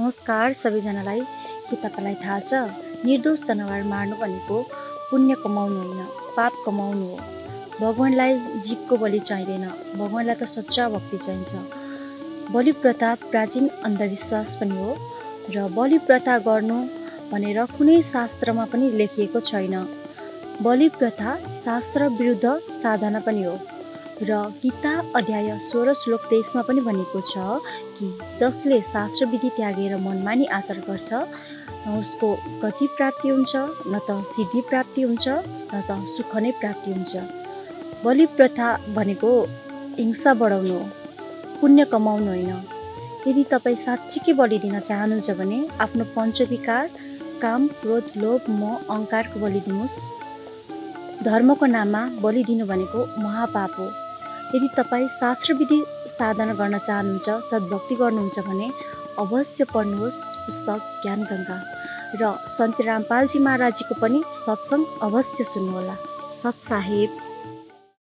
नमस्कार सबैजनालाई। के तपाईँलाई थाहा छ निर्दोष जनावर मार्नु भनेको पुण्य कमाउनु होइन, पाप कमाउनु हो। भगवानलाई जीवको बलि चाहिँदैन, भगवानलाई त सच्चा भक्ति चाहिन्छ। बलि प्रथा प्राचीन अन्धविश्वास पनि हो र बलि प्रथा गर्नु भनेर कुनै शास्त्रमा पनि लेखिएको छैन। बलि प्रथा शास्त्र विरुद्ध साधना पनि हो र गीता अध्याय 16 श्लोक 23 मा पनि भनेको छ कि जसले शास्त्र विधि त्यागेर मनमानी आचरण गर्छ न उसको गति प्राप्ति हुन्छ, न त सिद्धि प्राप्ति हुन्छ, न त सुख नै प्राप्ति हुन्छ। बलि प्रथा भनेको हिंसा बढाउनु हो, पुण्य कमाउनु होइन। यदि तपाईँ साँच्चीकै बलि दिन चाहनुहुन्छ भने आफ्नो पञ्चविकार काम, क्रोध, लोभ, मोह, अहङ्कारको बलि दिनुहोस्। धर्मको नाममा बलि दिनु भनेको महापाप हो। यदि तपाईँ शास्त्र विधि साधना गर्न चाहनुहुन्छ, सद्भक्ति गर्नुहुन्छ भने अवश्य पढ्नुहोस् पुस्तक ज्ञान गङ्गा र सन्त रामपालजी महाराजजीको पनि सत्सङ्ग अवश्य सुन्नुहोला। सत साहेब।